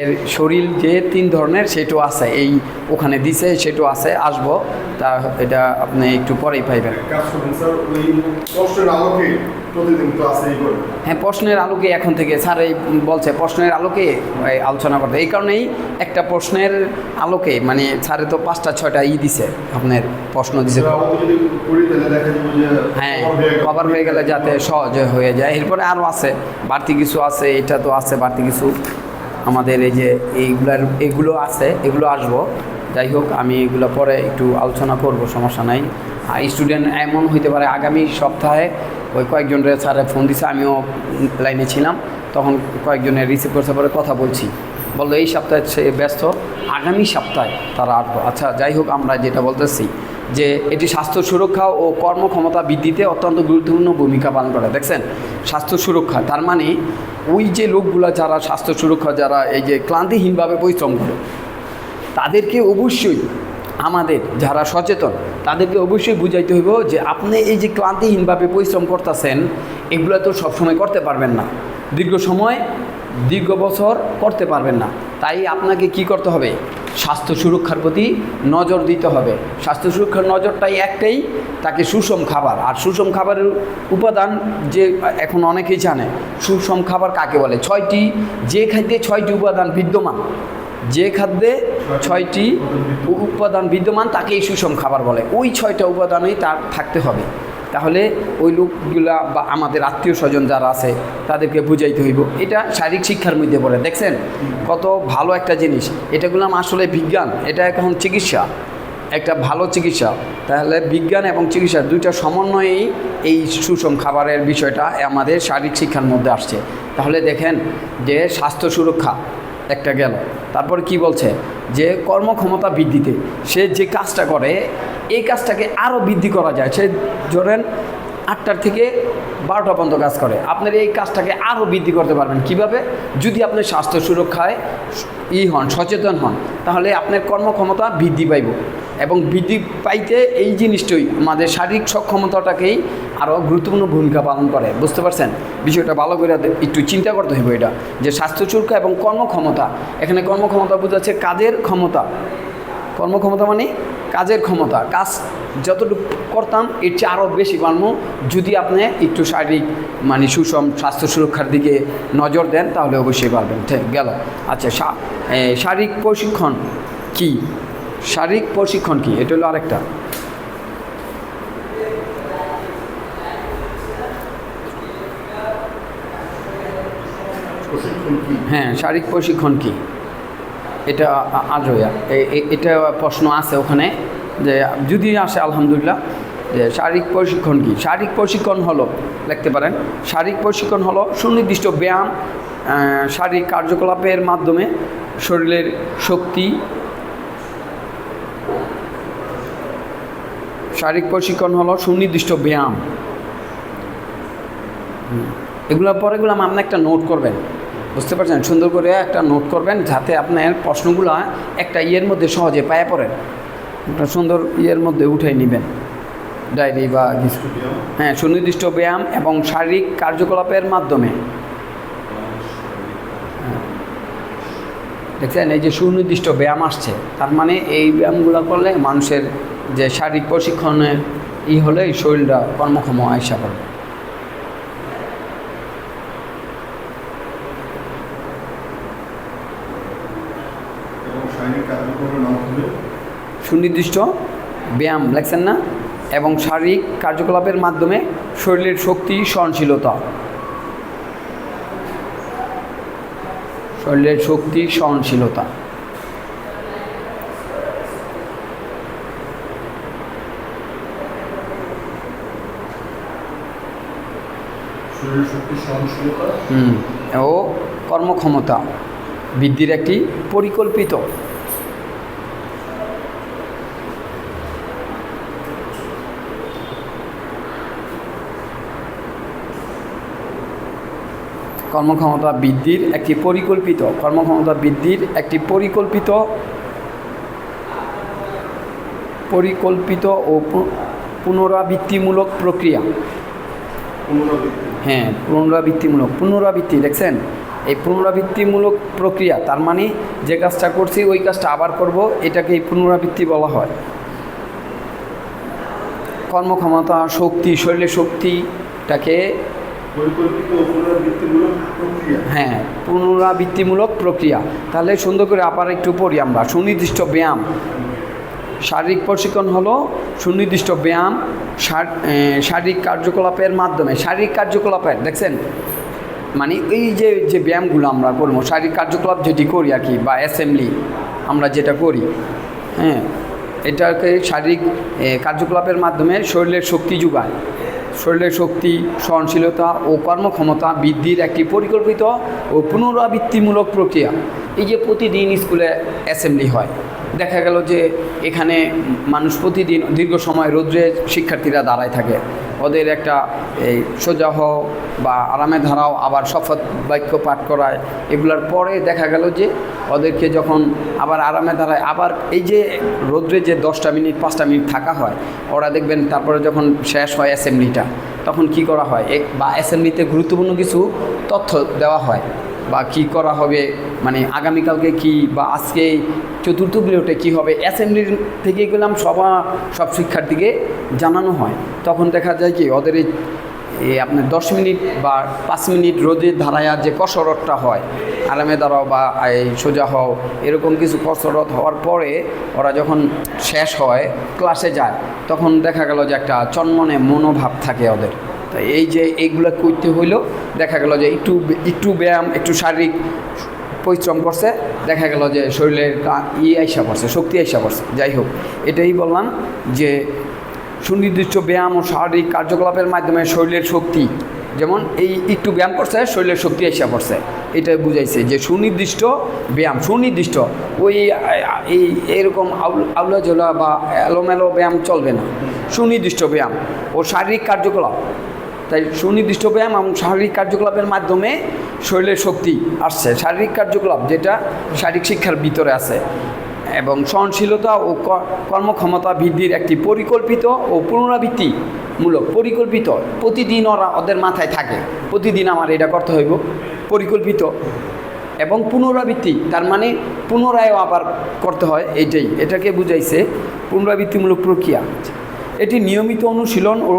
এর শরীর যে 3 ধরনের সেটাও আছে, এই ওখানে দিছে সেটাও আছে, আসবো তা এটা আপনি একটু পরেই পাইবেন। কাজ করবেন স্যার, ওই প্রশ্নের আলোকে প্রতিদিন ক্লাস এই করবেন। হ্যাঁ, প্রশ্নের আলোকে এখন থেকে স্যার এই বলছে প্রশ্নের আলোকে আলোচনা করতে। এই কারণেই একটা প্রশ্নের আলোকে মানে স্যারে তো 5টা 6টা দিছে, আপনার প্রশ্ন দিছে। হ্যাঁ, কভার হয়ে গেলে যাতে সহজে হয়ে যায়। এরপরে আরও আছে, বাড়তি কিছু আছে, এটা তো আছে বাড়তি কিছু আমাদের এই যে এগুলো আছে, এগুলো আসবো। যাই হোক, আমি এগুলো পরে একটু আলোচনা করব, সমস্যা নাই। আর স্টুডেন্ট এমন হইতে পারে আগামী সপ্তাহে ওই কয়েকজনের স্যারে ফোন দিছে, আমিও লাইনে ছিলাম, তখন কয়েকজনের রিসিভ করতে পরে কথা বলছি, বললো এই সপ্তাহে সে ব্যস্ত, আগামী সপ্তাহে তারা আসবো। আচ্ছা, যাই হোক, আমরা যেটা বলতেছি যে এটি স্বাস্থ্য সুরক্ষা ও কর্মক্ষমতা বৃদ্ধিতে অত্যন্ত গুরুত্বপূর্ণ ভূমিকা পালন করে। দেখছেন, স্বাস্থ্য সুরক্ষা তার মানে ওই যে লোকগুলো যারা স্বাস্থ্য সুরক্ষা, যারা এই যে ক্লান্তিহীনভাবে পরিশ্রম করে, তাদেরকে অবশ্যই আমাদের যারা সচেতন তাদেরকে অবশ্যই বুঝাইতে হইব যে আপনি এই যে ক্লান্তিহীনভাবে পরিশ্রম করতেছেন, এগুলো তো সবসময় করতে পারবেন না, দীর্ঘ বছর করতে পারবেন না। তাই আপনাকে কি করতে হবে? স্বাস্থ্য সুরক্ষার প্রতি নজর দিতে হবে। স্বাস্থ্য সুরক্ষার নজরটাই একটাই, তাকে সুষম খাবার। আর সুষম খাবারের উপাদান যে এখন অনেকেই জানে, সুষম খাবার কাকে বলে? 6টি, যে খাদ্যে 6টি উপাদান বিদ্যমান, যে খাদ্যে 6টি উপাদান বিদ্যমান তাকেই সুষম খাবার বলে। ওই 6টা উপাদানই তার থাকতে হবে। তাহলে ওই লোকগুলা বা আমাদের আত্মীয় স্বজন যারা আছে তাদেরকে বুঝাইতে হইব। এটা শারীরিক শিক্ষার মধ্যে পড়ে। দেখছেন কত ভালো একটা জিনিস, এটাগুলো আসলে বিজ্ঞান, এটা এখন চিকিৎসা, একটা ভালো চিকিৎসা। তাহলে বিজ্ঞান এবং চিকিৎসা দুইটা সমন্বয়েই এই সুষম খাবারের বিষয়টা আমাদের শারীরিক শিক্ষার মধ্যে আসছে। তাহলে দেখেন যে স্বাস্থ্য সুরক্ষা একটা গেল, তারপর কি বলছে যে কর্মক্ষমতা বৃদ্ধিতে সে যে কাজটা করে এই কাজটাকে আরও বৃদ্ধি করা যায়। সে ধরেন 8টা থেকে 12টা পর্যন্ত কাজ করে, আপনার এই কাজটাকে আরও বৃদ্ধি করতে পারবেন কিভাবে? যদি আপনি স্বাস্থ্য সুরক্ষায় সচেতন হন, তাহলে আপনার কর্মক্ষমতা বৃদ্ধি পাইব। এবং বৃদ্ধি পাইতে এই জিনিসটাই আমাদের শারীরিক সক্ষমতাটাকেই আরও গুরুত্বপূর্ণ ভূমিকা পালন করে। বুঝতে পারছেন বিষয়টা? ভালো করে একটু চিন্তা করতে হবে এটা, যে স্বাস্থ্য সুরক্ষা এবং কর্মক্ষমতা। এখানে কর্মক্ষমতা বোঝাচ্ছে কাজের ক্ষমতা। কর্মক্ষমতা মানে কাজের ক্ষমতা, কাজ যতটুকু করতাম এর চেয়ে আরও বেশি পারবো যদি আপনি একটু শারীরিক মানে সুষম স্বাস্থ্য সুরক্ষার দিকে নজর দেন, তাহলে অবশ্যই পারবেন। ঠিক গেল। আচ্ছা, শারীরিক প্রশিক্ষণ কি? শারীরিক প্রশিক্ষণ কি? এটা হলো আরেকটা। হ্যাঁ, শারীরিক প্রশিক্ষণ কি? এটা আজয়া এটা প্রশ্ন আছে ওখানে, যে যদি আসে আলহামদুলিল্লাহ। যে শারীরিক প্রশিক্ষণ কি? শারীরিক প্রশিক্ষণ হলো, লিখতে পারেন, শারীরিক প্রশিক্ষণ হলো সুনির্দিষ্ট ব্যায়াম, শারীরিক কার্যকলাপের মাধ্যমে শরীরের শক্তি। শারীরিক প্রশিক্ষণ হলো সুনির্দিষ্ট ব্যায়াম। পরেগুলো আপনি একটা নোট করবেন, বুঝতে পারছেন? সুন্দর করে একটা নোট করবেন, যাতে আপনার প্রশ্নগুলো একটা মধ্যে সহজে পায়ে পড়েন, একটা সুন্দর মধ্যে উঠে নেবেন, ডায়েরি বা কিছু। হ্যাঁ, সুনির্দিষ্ট ব্যায়াম এবং শারীরিক কার্যকলাপের মাধ্যমে। দেখছেন, এই যে সুনির্দিষ্ট ব্যায়াম আসছে, তার মানে এই ব্যায়ামগুলো করলে মানুষের যে শারীরিক প্রশিক্ষণের হলে এই শরীরটা কর্মক্ষম আইসা করবে। সুনির্দিষ্ট ব্যায়াম লেখছেন না? এবং শারীরিক কার্যকলাপের মাধ্যমে শরীরের শক্তি, সহনশীলতা। শরীরের শক্তি, সহনশীলতা। ও কর্মক্ষমতা বৃদ্ধির একটি পরিকল্পিত কর্মক্ষমতা বৃদ্ধির একটি পরিকল্পিত ও পুনরাবৃত্তিমূলক প্রক্রিয়া। হ্যাঁ, পুনরাবৃত্তি দেখছেন, এই পুনরাবৃত্তিমূলক প্রক্রিয়া, তার মানে যে কাজটা করছি ওই কাজটা আবার করব, এটাকে এই পুনরাবৃত্তি বলা হয়। কর্মক্ষমতা, শক্তি, শরীরের শক্তিটাকে পরিকল্পিত ও পুনরাবৃত্তিমূলক প্রক্রিয়া। হ্যাঁ, পুনরাবৃত্তিমূলক প্রক্রিয়া। তাহলে সুন্দর করে আবার একটু পড়ি আমরা। সুনির্দিষ্ট ব্যায়াম, শারীরিক প্রশিক্ষণ হলো সুনির্দিষ্ট ব্যায়াম শারীরিক কার্যকলাপের মাধ্যমে। শারীরিক কার্যকলাপের দেখছেন, মানে এই যে ব্যায়ামগুলো আমরা করবো, শারীরিক কার্যকলাপ যেটি করি আর কি, বা অ্যাসেম্বলি আমরা যেটা করি, হ্যাঁ, এটাকে শারীরিক কার্যকলাপের মাধ্যমে শরীরের শক্তি যোগায়। শরীরের শক্তি, সহনশীলতা ও কর্মক্ষমতা বৃদ্ধির একটি পরিকল্পিত ও পুনরাবৃত্তিমূলক প্রক্রিয়া। এই যে প্রতিদিন স্কুলে অ্যাসেম্বলি হয়, দেখা গেল যে এখানে মানুষ প্রতিদিন দীর্ঘ সময় রৌদ্রে শিক্ষার্থীরা দাঁড়ায় থাকে, ওদের একটা এই সোজা হও বা আরামে ধারাও, আবার শপথ বাক্য পাঠ করায়, এগুলার পরে দেখা গেল যে ওদেরকে যখন আবার আরামে দাঁড়ায়, আবার এই যে রৌদ্রে যে 10টা মিনিট 5টা মিনিট থাকা হয়, ওরা দেখবেন তারপরে যখন শেষ হয় অ্যাসেম্বলিটা, তখন কি করা হয়, বা অ্যাসেম্বলিতে গুরুত্বপূর্ণ কিছু তথ্য দেওয়া হয়, বা কি করা হবে, মানে আগামীকালকে কি, বা আজকে চতুর্থ পিরিয়ডে কী হবে, অ্যাসেম্বলির থেকে গেলাম সব শিক্ষার্থীকে জানানো হয়। তখন দেখা যায় কি ওদের এই আপনার 10 মিনিট বা 5 মিনিট রোদের ধারায় যে কসরতটা হয়, আরামে দাঁড়াও বা এই সোজা হও, এরকম কিছু কসরত হওয়ার পরে ওরা যখন শেষ হয় ক্লাসে যায়, তখন দেখা গেল যে একটা চনমনে মনোভাব থাকে ওদের। তাই এই যে এইগুলো করতে হইলো, দেখা গেল যে একটু ব্যায়াম, একটু শারীরিক পরিশ্রম করছে, দেখা গেল যে শরীরের আইসা পড়ছে, শক্তি আইসা পড়ছে। যাই হোক, এটাই বললাম যে সুনির্দিষ্ট ব্যায়াম ও শারীরিক কার্যকলাপের মাধ্যমে শরীরের শক্তি, যেমন এই একটু ব্যায়াম করছে, শরীরের শক্তি আইসা পড়ছে, এটাই বুঝাইছে যে সুনির্দিষ্ট ব্যায়াম। সুনির্দিষ্ট ওই এই এরকম আউলা জোলা বা এলোমেলো ব্যায়াম চলবে না, সুনির্দিষ্ট ব্যায়াম ও শারীরিক কার্যকলাপ। তাই সুনির্দিষ্ট ব্যায়াম এবং শারীরিক কার্যকলাপের মাধ্যমে শরীরের শক্তি আসছে, শারীরিক কার্যকলাপ যেটা শারীরিক শিক্ষার ভিতরে আছে, এবং সহনশীলতা ও কর্মক্ষমতা বৃদ্ধির একটি পরিকল্পিত ও পুনরাবৃত্তিমূলক পরিকল্পিত। প্রতিদিন ওদের মাথায় থাকে, প্রতিদিন আমার এটা করতে হইব, পরিকল্পিত এবং পুনরাবৃত্তি, তার মানে পুনরায়ও আবার করতে হয়, এটাকে বুঝাইছে পুনরাবৃত্তিমূলক প্রক্রিয়া। এটি নিয়মিত অনুশীলন ও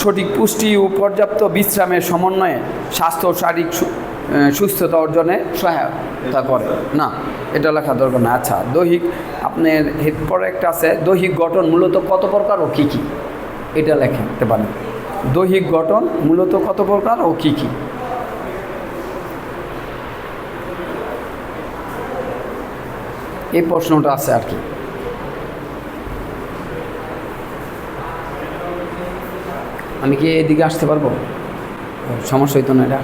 সঠিক পুষ্টি ও পর্যাপ্ত বিশ্রামের সমন্বয়ে স্বাস্থ্য ও শারীরিক সুস্থতা অর্জনে সহায়তা করে। না, এটা লেখা দরকার না। আচ্ছা, দৈহিক আপনার এরপরে একটা আছে, দৈহিক গঠন মূলত কত প্রকার ও কী কী, এটা লিখতে পারেন। দৈহিক গঠন মূলত কত প্রকার ও কী কী, এই প্রশ্নটা আছে আর কি। আমি কি এদিকে আসতে পারবো? সমস্যা হইতো না এটা?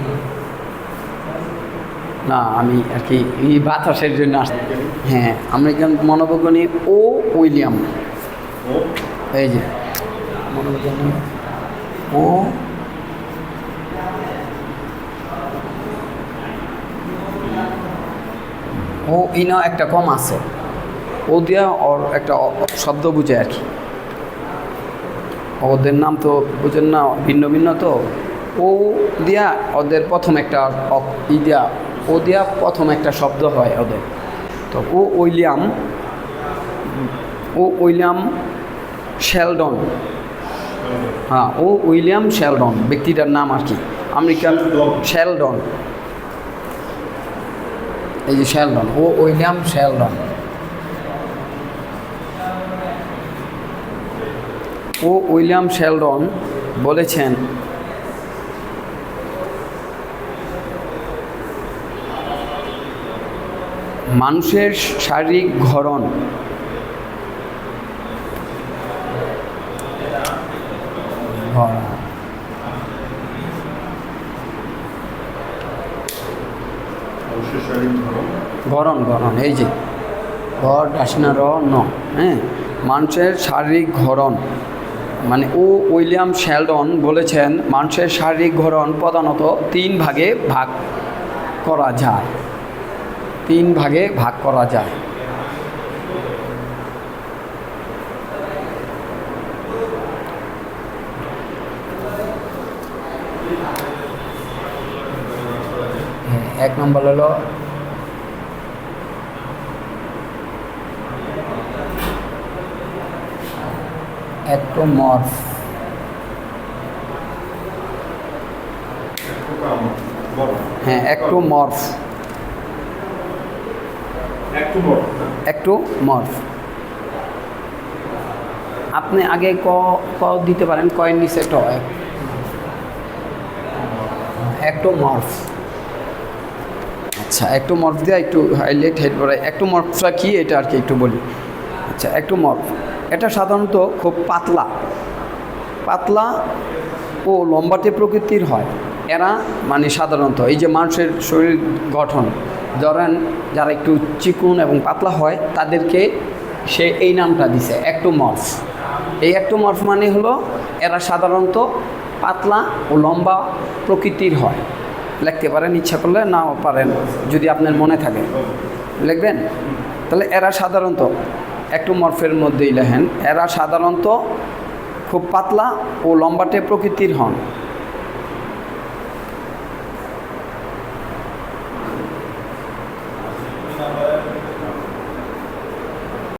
না, আমি আর কি এই বাতাসের জন্য আসতে। হ্যাঁ, আমেরিকান মনোবিজ্ঞানী উইলিয়াম, এই যে মনোবিজ্ঞানী ইনো একটা কম আছে, ও দিয়া ওর একটা শব্দ বুঝে আর কি। ওদের নাম তো বুঝেন না, ভিন্ন ভিন্ন, তো ও দিয়া ওদের প্রথম একটা ও দিয়া প্রথম একটা শব্দ হয় ওদের। তো উইলিয়াম শেলডন, হ্যাঁ, উইলিয়াম শেলডন ব্যক্তিটার নাম আর কি, আমেরিকান শেলডন, এই যে Sheldon, William Sheldon. William Sheldon বলেছেন, মানুষের শারীরিক গঠন এই যে ঘর ডাসিনা র ন, হ্যাঁ, মানুষের শারীরিক গঠন মানে উইলিয়াম শেলডন বলেছেন মানুষের শারীরিক গঠন প্রধানত 3 ভাগে ভাগ করা যায়। এক নম্বর হলো অ্যাক্টোমর্ফ। হ্যাঁ, অ্যাক্টোমর্ফ। অ্যাক্টোমর্ফ। আপনি আগে ক দিতে পারেন, কয়ের নিচে ট। অ্যাক্টোমর্ফ। আচ্ছা, অ্যাক্টোমর্ফ দিয়ে একটু হাইলাইট হেড বাড়াই। অ্যাক্টোমর্ফটা কি এটা আর কি একটু বলি। আচ্ছা, অ্যাক্টোমর্ফ এটা সাধারণত খুব পাতলা ও লম্বাটে প্রকৃতির হয়। এরা মানে সাধারণত এই যে মানুষের শরীর গঠন, ধরেন যারা একটু চিকন এবং পাতলা হয় তাদেরকে সে এই নামটা দিছে অ্যাক্টোমর্ফ। এই অ্যাক্টোমর্ফ মানে হলো এরা সাধারণত পাতলা ও লম্বা প্রকৃতির হয়। লিখতে পারেন, ইচ্ছা করলে নাও পারেন, যদি আপনার মনে থাকে লিখবেন। তাহলে এরা সাধারণত অ্যাক্টোমর্ফের মধ্যেই লেখেন, এরা সাধারণত খুব পাতলা ও লম্বাটে প্রকৃতির হন।